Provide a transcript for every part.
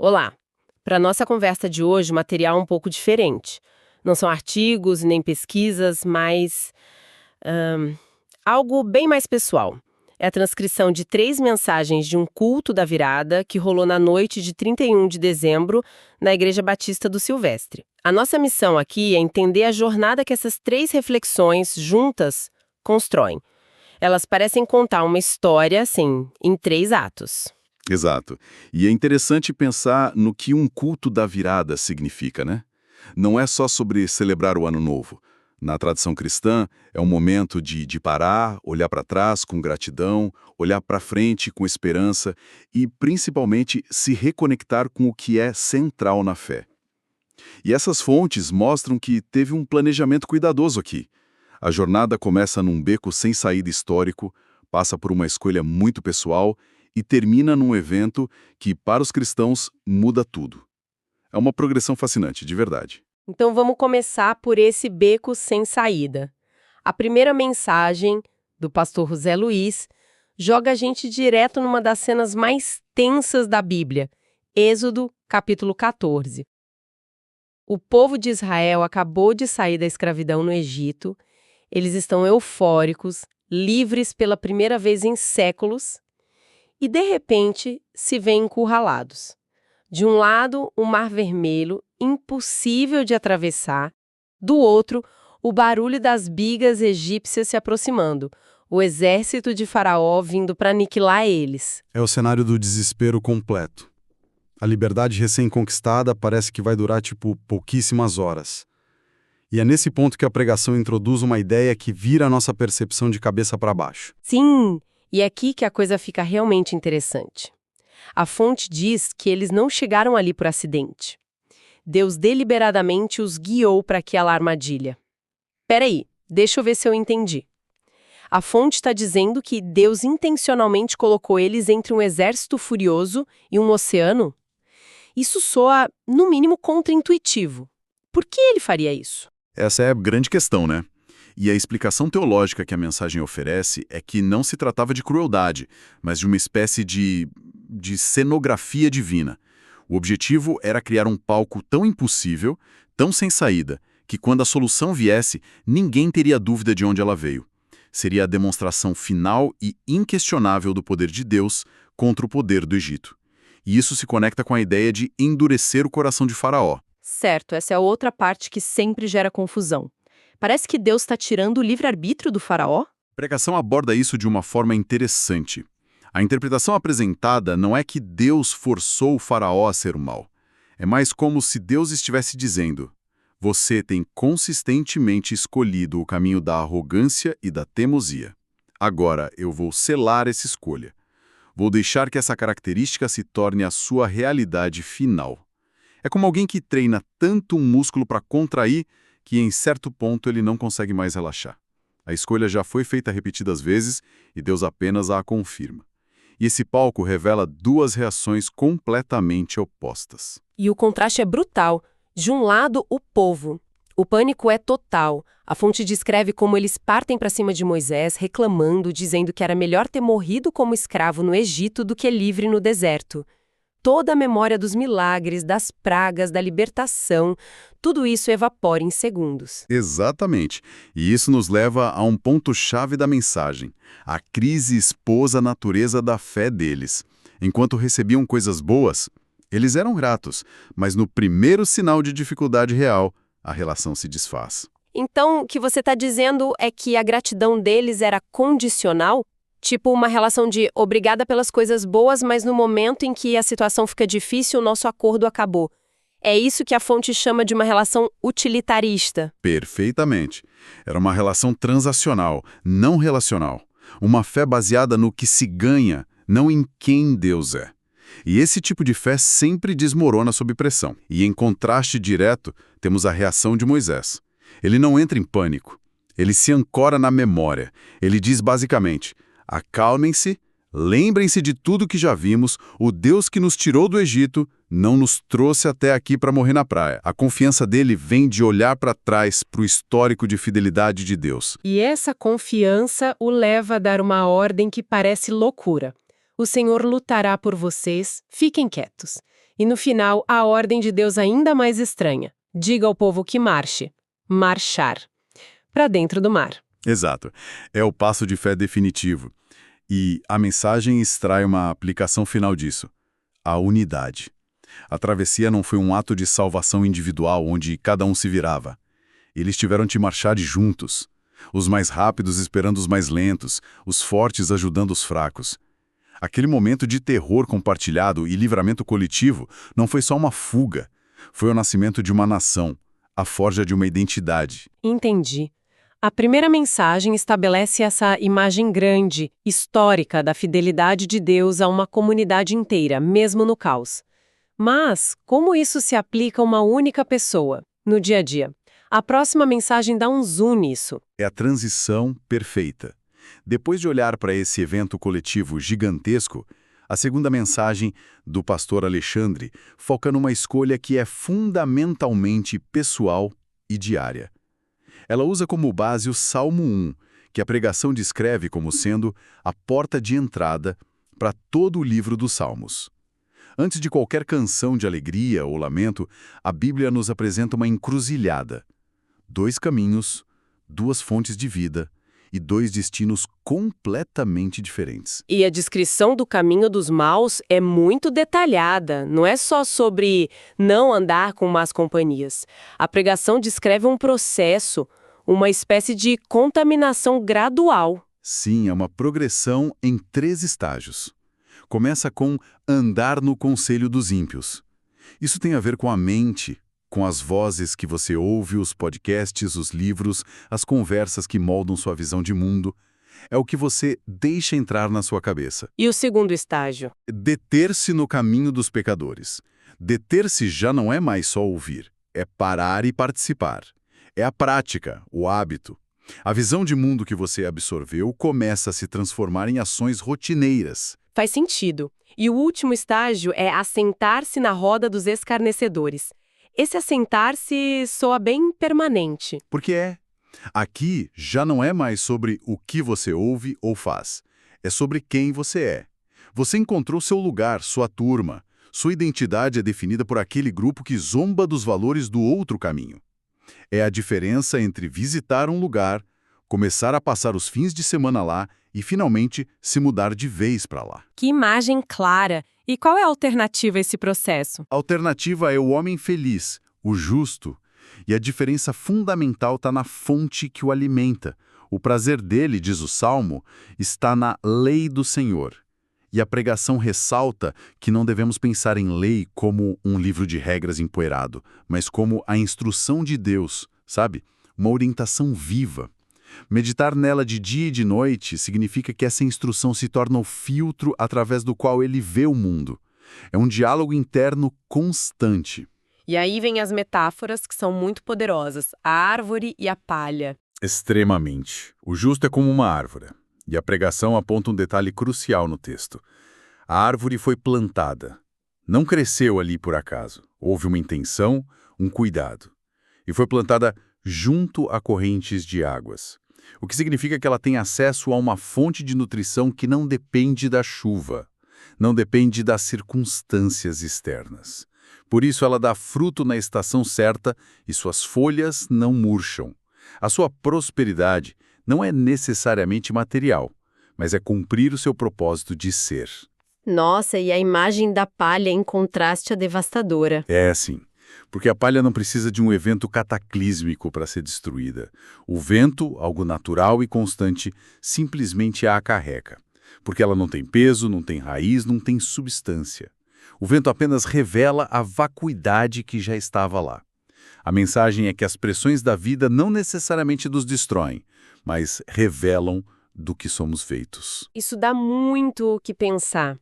Olá! Para nossa conversa de hoje, o material é um pouco diferente. Não são artigos nem pesquisas, mas algo bem mais pessoal. É a transcrição de 3 mensagens de um culto da virada que rolou na noite de 31 de dezembro na Igreja Batista do Silvestre. A nossa missão aqui é entender a jornada que essas 3 reflexões juntas constroem. Elas parecem contar uma história, assim, em 3 atos. Exato. E é interessante pensar no que um culto da virada significa, né? Não é só sobre celebrar o Ano Novo. Na tradição cristã, é um momento de parar, olhar para trás com gratidão, olhar para frente com esperança e, principalmente, se reconectar com o que é central na fé. E essas fontes mostram que teve um planejamento cuidadoso aqui. A jornada começa num beco sem saída histórico, passa por uma escolha muito pessoal e termina num evento que, para os cristãos, muda tudo. É uma progressão fascinante, de verdade. Então vamos começar por esse beco sem saída. A primeira mensagem, do pastor José Luiz, joga a gente direto numa das cenas mais tensas da Bíblia, Êxodo, capítulo 14. O povo de Israel acabou de sair da escravidão no Egito, eles estão eufóricos, livres pela primeira vez em séculos, e de repente se veem encurralados. De um lado, o Mar Vermelho, impossível de atravessar. Do outro, o barulho das bigas egípcias se aproximando, o exército de Faraó vindo para aniquilar eles. É o cenário do desespero completo. A liberdade recém-conquistada parece que vai durar, pouquíssimas horas. E é nesse ponto que a pregação introduz uma ideia que vira a nossa percepção de cabeça para baixo. Sim, e é aqui que a coisa fica realmente interessante. A fonte diz que eles não chegaram ali por acidente. Deus deliberadamente os guiou para aquela armadilha. Peraí, deixa eu ver se eu entendi. A fonte está dizendo que Deus intencionalmente colocou eles entre um exército furioso e um oceano? Isso soa, no mínimo, contraintuitivo. Por que ele faria isso? Essa é a grande questão, né? E a explicação teológica que a mensagem oferece é que não se tratava de crueldade, mas de uma espécie de cenografia divina. O objetivo era criar um palco tão impossível, tão sem saída, que quando a solução viesse, ninguém teria dúvida de onde ela veio. Seria a demonstração final e inquestionável do poder de Deus contra o poder do Egito. E isso se conecta com a ideia de endurecer o coração de Faraó. Certo, essa é a outra parte que sempre gera confusão. Parece que Deus está tirando o livre-arbítrio do Faraó? A pregação aborda isso de uma forma interessante. A interpretação apresentada não é que Deus forçou o Faraó a ser o mal. É mais como se Deus estivesse dizendo: você tem consistentemente escolhido o caminho da arrogância e da teimosia. Agora eu vou selar essa escolha. Vou deixar que essa característica se torne a sua realidade final. É como alguém que treina tanto um músculo para contrair que em certo ponto ele não consegue mais relaxar. A escolha já foi feita repetidas vezes e Deus apenas a confirma. E esse palco revela 2 reações completamente opostas. E o contraste é brutal. De um lado, o povo. O pânico é total. A fonte descreve como eles partem para cima de Moisés, reclamando, dizendo que era melhor ter morrido como escravo no Egito do que livre no deserto. Toda a memória dos milagres, das pragas, da libertação, tudo isso evapora em segundos. Exatamente. E isso nos leva a um ponto-chave da mensagem. A crise expôs a natureza da fé deles. Enquanto recebiam coisas boas, eles eram gratos, mas no primeiro sinal de dificuldade real, a relação se desfaz. Então, o que você está dizendo é que a gratidão deles era condicional? Tipo uma relação de obrigada pelas coisas boas, mas no momento em que a situação fica difícil, o nosso acordo acabou. É isso que a fonte chama de uma relação utilitarista. Perfeitamente. Era uma relação transacional, não relacional. Uma fé baseada no que se ganha, não em quem Deus é. E esse tipo de fé sempre desmorona sob pressão. E em contraste direto, temos a reação de Moisés. Ele não entra em pânico. Ele se ancora na memória. Ele diz basicamente: acalmem-se, lembrem-se de tudo que já vimos, o Deus que nos tirou do Egito não nos trouxe até aqui para morrer na praia. A confiança dele vem de olhar para trás, para o histórico de fidelidade de Deus. E essa confiança o leva a dar uma ordem que parece loucura. O Senhor lutará por vocês, fiquem quietos. E no final, a ordem de Deus ainda mais estranha. Diga ao povo que marche. Marchar. Para dentro do mar. Exato. É o passo de fé definitivo. E a mensagem extrai uma aplicação final disso. A unidade. A travessia não foi um ato de salvação individual onde cada um se virava. Eles tiveram de marchar juntos. Os mais rápidos esperando os mais lentos, os fortes ajudando os fracos. Aquele momento de terror compartilhado e livramento coletivo não foi só uma fuga. Foi o nascimento de uma nação, a forja de uma identidade. Entendi. A primeira mensagem estabelece essa imagem grande, histórica da fidelidade de Deus a uma comunidade inteira, mesmo no caos. Mas, como isso se aplica a uma única pessoa, no dia a dia? A próxima mensagem dá um zoom nisso. É a transição perfeita. Depois de olhar para esse evento coletivo gigantesco, a segunda mensagem do pastor Alexandre foca numa escolha que é fundamentalmente pessoal e diária. Ela usa como base o Salmo 1, que a pregação descreve como sendo a porta de entrada para todo o livro dos Salmos. Antes de qualquer canção de alegria ou lamento, a Bíblia nos apresenta uma encruzilhada. 2 caminhos, 2 fontes de vida e 2 destinos completamente diferentes. E a descrição do caminho dos maus é muito detalhada, não é só sobre não andar com más companhias. A pregação descreve um processo, uma espécie de contaminação gradual. Sim, é uma progressão em 3 estágios. Começa com andar no conselho dos ímpios. Isso tem a ver com a mente, com as vozes que você ouve, os podcasts, os livros, as conversas que moldam sua visão de mundo. É o que você deixa entrar na sua cabeça. E o segundo estágio? Deter-se no caminho dos pecadores. Deter-se já não é mais só ouvir, é parar e participar. É a prática, o hábito. A visão de mundo que você absorveu começa a se transformar em ações rotineiras. Faz sentido. E o último estágio é assentar-se na roda dos escarnecedores. Esse assentar-se soa bem permanente. Porque aqui já não é mais sobre o que você ouve ou faz. É sobre quem você é. Você encontrou seu lugar, sua turma. Sua identidade é definida por aquele grupo que zomba dos valores do outro caminho. É a diferença entre visitar um lugar, começar a passar os fins de semana lá e, finalmente, se mudar de vez para lá. Que imagem clara! E qual é a alternativa a esse processo? A alternativa é o homem feliz, o justo. E a diferença fundamental está na fonte que o alimenta. O prazer dele, diz o Salmo, está na lei do Senhor. E a pregação ressalta que não devemos pensar em lei como um livro de regras empoeirado, mas como a instrução de Deus, sabe? Uma orientação viva. Meditar nela de dia e de noite significa que essa instrução se torna o filtro através do qual ele vê o mundo. É um diálogo interno constante. E aí vem as metáforas que são muito poderosas, a árvore e a palha. Extremamente. O justo é como uma árvore. E a pregação aponta um detalhe crucial no texto. A árvore foi plantada. Não cresceu ali por acaso. Houve uma intenção, um cuidado. E foi plantada junto a correntes de águas. O que significa que ela tem acesso a uma fonte de nutrição que não depende da chuva, não depende das circunstâncias externas. Por isso ela dá fruto na estação certa e suas folhas não murcham. A sua prosperidade não é necessariamente material, mas é cumprir o seu propósito de ser. Nossa, e a imagem da palha em contraste é devastadora. É sim, porque a palha não precisa de um evento cataclísmico para ser destruída. O vento, algo natural e constante, simplesmente a carrega. Porque ela não tem peso, não tem raiz, não tem substância. O vento apenas revela a vacuidade que já estava lá. A mensagem é que as pressões da vida não necessariamente nos destroem, mas revelam do que somos feitos. Isso dá muito o que pensar.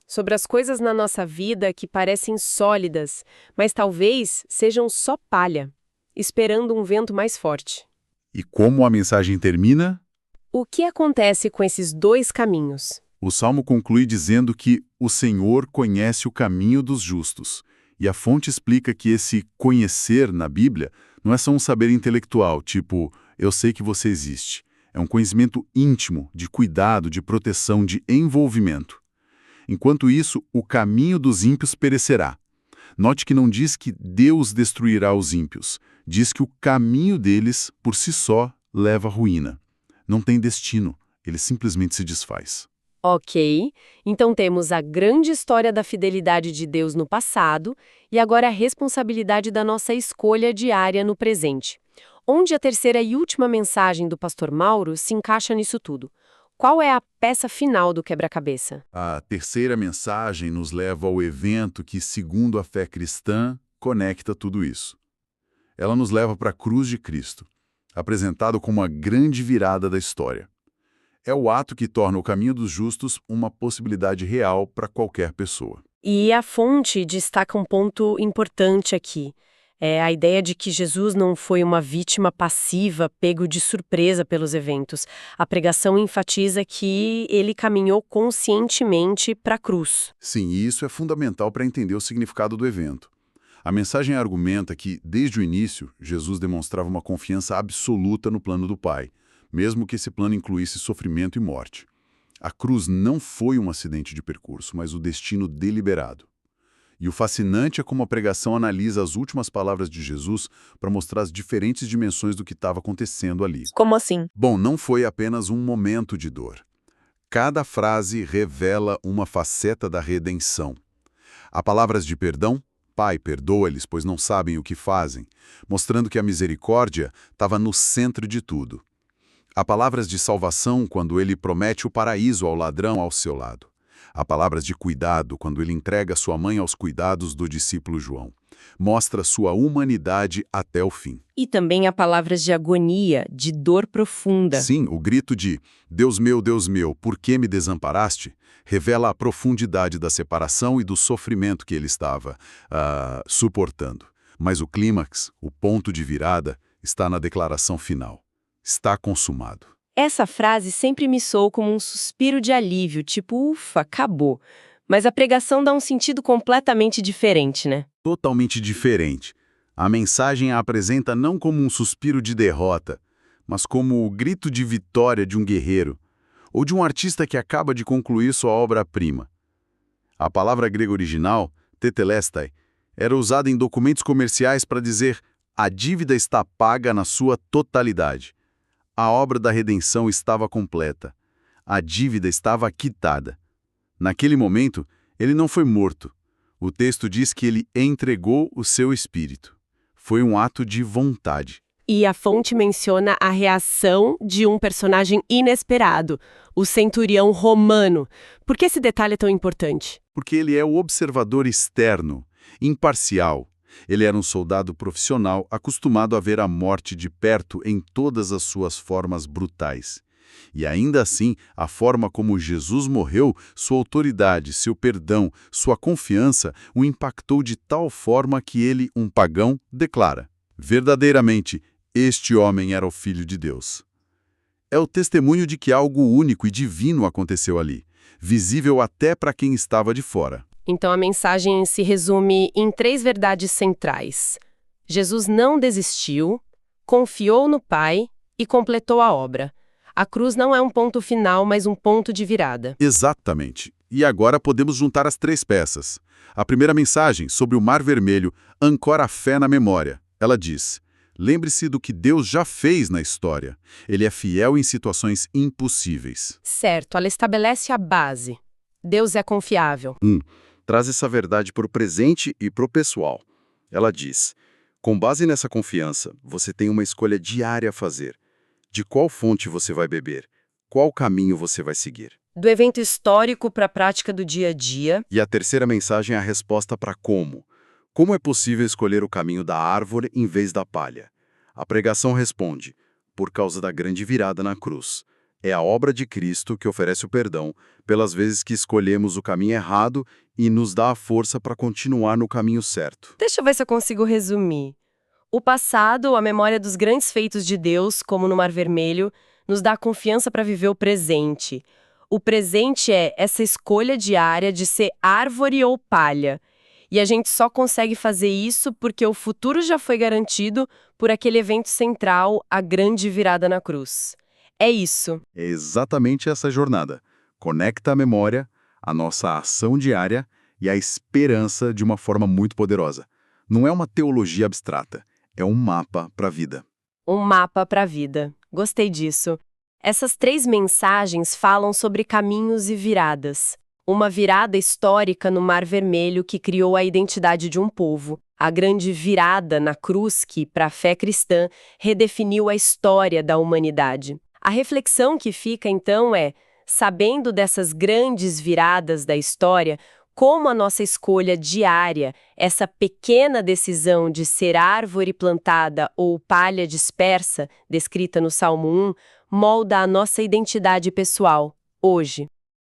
Sobre as coisas na nossa vida que parecem sólidas, mas talvez sejam só palha, esperando um vento mais forte. E como a mensagem termina? O que acontece com esses 2 caminhos? O Salmo conclui dizendo que o Senhor conhece o caminho dos justos. E a fonte explica que esse conhecer na Bíblia não é só um saber intelectual, tipo, eu sei que você existe. É um conhecimento íntimo, de cuidado, de proteção, de envolvimento. Enquanto isso, o caminho dos ímpios perecerá. Note que não diz que Deus destruirá os ímpios, diz que o caminho deles, por si só, leva à ruína. Não tem destino, ele simplesmente se desfaz. Ok, então temos a grande história da fidelidade de Deus no passado e agora a responsabilidade da nossa escolha diária no presente. Onde a terceira e última mensagem do pastor Mauro se encaixa nisso tudo? Qual é a peça final do quebra-cabeça? A terceira mensagem nos leva ao evento que, segundo a fé cristã, conecta tudo isso. Ela nos leva para a cruz de Cristo, apresentado como a grande virada da história. É o ato que torna o caminho dos justos uma possibilidade real para qualquer pessoa. E a fonte destaca um ponto importante aqui. É a ideia de que Jesus não foi uma vítima passiva, pego de surpresa pelos eventos. A pregação enfatiza que ele caminhou conscientemente para a cruz. Sim, e isso é fundamental para entender o significado do evento. A mensagem argumenta que, desde o início, Jesus demonstrava uma confiança absoluta no plano do Pai, mesmo que esse plano incluísse sofrimento e morte. A cruz não foi um acidente de percurso, mas o destino deliberado. E o fascinante é como a pregação analisa as últimas palavras de Jesus para mostrar as diferentes dimensões do que estava acontecendo ali. Como assim? Bom, não foi apenas um momento de dor. Cada frase revela uma faceta da redenção. Há palavras de perdão, Pai, perdoa-lhes, pois não sabem o que fazem, mostrando que a misericórdia estava no centro de tudo. Há palavras de salvação quando ele promete o paraíso ao ladrão ao seu lado. Há palavras de cuidado quando ele entrega sua mãe aos cuidados do discípulo João. Mostra sua humanidade até o fim. E também há palavras de agonia, de dor profunda. Sim, o grito de Deus meu, por que me desamparaste? Revela a profundidade da separação e do sofrimento que ele estava suportando. Mas o clímax, o ponto de virada, está na declaração final. Está consumado. Essa frase sempre me soou como um suspiro de alívio, tipo, ufa, acabou. Mas a pregação dá um sentido completamente diferente, né? Totalmente diferente. A mensagem a apresenta não como um suspiro de derrota, mas como o grito de vitória de um guerreiro, ou de um artista que acaba de concluir sua obra-prima. A palavra grega original, tetelestai, era usada em documentos comerciais para dizer a dívida está paga na sua totalidade. A obra da redenção estava completa. A dívida estava quitada. Naquele momento, ele não foi morto. O texto diz que ele entregou o seu espírito. Foi um ato de vontade. E a fonte menciona a reação de um personagem inesperado, o centurião romano. Por que esse detalhe é tão importante? Porque ele é o observador externo, imparcial. Ele era um soldado profissional acostumado a ver a morte de perto em todas as suas formas brutais. E ainda assim, a forma como Jesus morreu, sua autoridade, seu perdão, sua confiança, o impactou de tal forma que ele, um pagão, declara: verdadeiramente, este homem era o Filho de Deus. É o testemunho de que algo único e divino aconteceu ali, visível até para quem estava de fora. Então a mensagem se resume em 3 verdades centrais. Jesus não desistiu, confiou no Pai e completou a obra. A cruz não é um ponto final, mas um ponto de virada. Exatamente. E agora podemos juntar as 3 peças. A primeira mensagem, sobre o Mar Vermelho, ancora a fé na memória. Ela diz: lembre-se do que Deus já fez na história. Ele é fiel em situações impossíveis. Certo, ela estabelece a base. Deus é confiável. Traz essa verdade para o presente e para o pessoal. Ela diz: com base nessa confiança, você tem uma escolha diária a fazer. De qual fonte você vai beber? Qual caminho você vai seguir? Do evento histórico para a prática do dia a dia. E a terceira mensagem é a resposta para como. Como é possível escolher o caminho da árvore em vez da palha? A pregação responde: por causa da grande virada na cruz. É a obra de Cristo que oferece o perdão pelas vezes que escolhemos o caminho errado e nos dá a força para continuar no caminho certo. Deixa eu ver se eu consigo resumir. O passado, a memória dos grandes feitos de Deus, como no Mar Vermelho, nos dá confiança para viver o presente. O presente é essa escolha diária de ser árvore ou palha. E a gente só consegue fazer isso porque o futuro já foi garantido por aquele evento central, a grande virada na cruz. É isso. É exatamente essa jornada. Conecta a memória, a nossa ação diária e a esperança de uma forma muito poderosa. Não é uma teologia abstrata, é um mapa para a vida. Um mapa para a vida. Gostei disso. Essas 3 mensagens falam sobre caminhos e viradas. Uma virada histórica no Mar Vermelho que criou a identidade de um povo. A grande virada na cruz que, para a fé cristã, redefiniu a história da humanidade. A reflexão que fica, então, é, sabendo dessas grandes viradas da história, como a nossa escolha diária, essa pequena decisão de ser árvore plantada ou palha dispersa, descrita no Salmo 1, molda a nossa identidade pessoal, hoje.